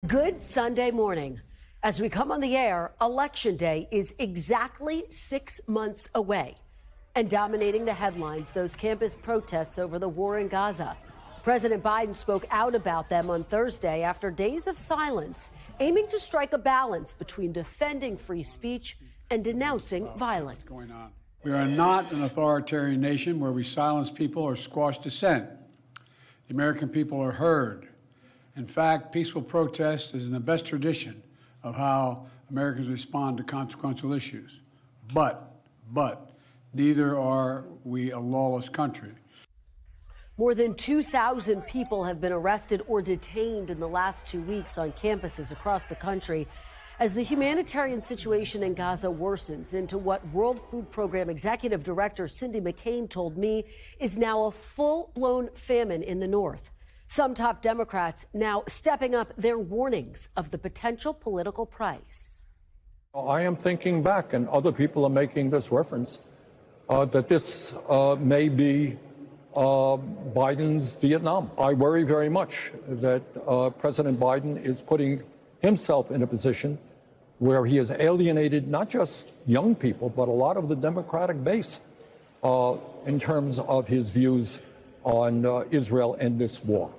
Good Sunday morning. As we come on the air, Election Day is exactly 6 months away. And dominating the headlines, those campus protests over the war in Gaza. President Biden spoke out about them on Thursday after days of silence, aiming to strike a balance between defending free speech and denouncing violence. We are not an authoritarian nation where we silence people or squash dissent. The American people are heard. In fact, peaceful protest is in the best tradition of how Americans respond to consequential issues. But neither are we a lawless country. More than 2,000 people have been arrested or detained in the last 2 weeks on campuses across the country as the humanitarian situation in Gaza worsens into what World Food Program Executive Director Cindy McCain told me is now a full-blown famine in the north. Some top Democrats now stepping up their warnings of the potential political price. I am thinking back, and other people are making this reference, that this may be Biden's Vietnam. I worry very much that President Biden is putting himself in a position where he has alienated not just young people, but a lot of the Democratic base in terms of his views on Israel and this war.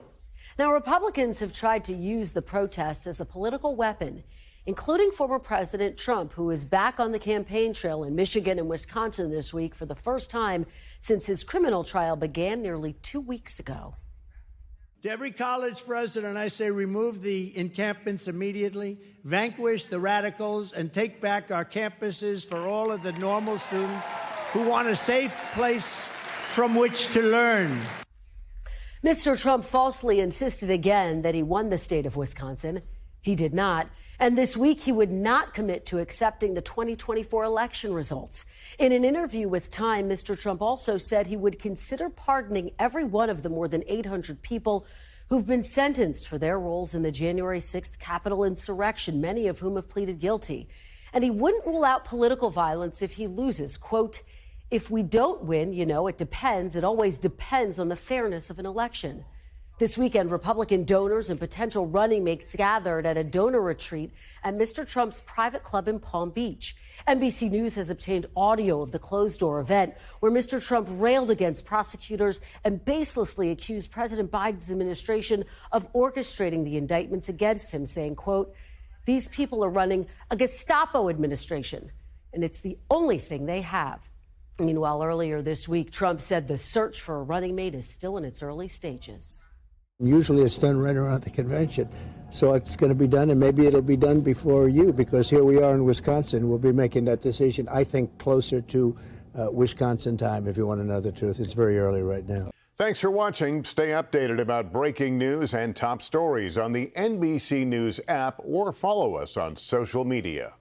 Now, Republicans have tried to use the protests as a political weapon, including former President Trump, who is back on the campaign trail in Michigan and Wisconsin this week for the first time since his criminal trial began nearly 2 weeks ago. To every college president, I say remove the encampments immediately, vanquish the radicals, and take back our campuses for all of the normal students who want a safe place from which to learn. Mr. Trump falsely insisted again that he won the state of Wisconsin. He did not. And this week, he would not commit to accepting the 2024 election results. In an interview with Time, Mr. Trump also said he would consider pardoning every one of the more than 800 people who've been sentenced for their roles in the January 6th Capitol insurrection, many of whom have pleaded guilty. And he wouldn't rule out political violence if he loses. Quote, "If we don't win, it depends. It always depends on the fairness of an election." This weekend, Republican donors and potential running mates gathered at a donor retreat at Mr. Trump's private club in Palm Beach. NBC News has obtained audio of the closed-door event where Mr. Trump railed against prosecutors and baselessly accused President Biden's administration of orchestrating the indictments against him, saying, quote, "These people are running a Gestapo administration, and it's the only thing they have." Meanwhile, earlier this week, Trump said the search for a running mate is still in its early stages. Usually it's done right around the convention. So it's going to be done, and maybe it'll be done before you, because here we are in Wisconsin. We'll be making that decision, I think, closer to Wisconsin time, if you want to know the truth. It's very early right now. Thanks for watching. Stay updated about breaking news and top stories on the NBC News app or follow us on social media.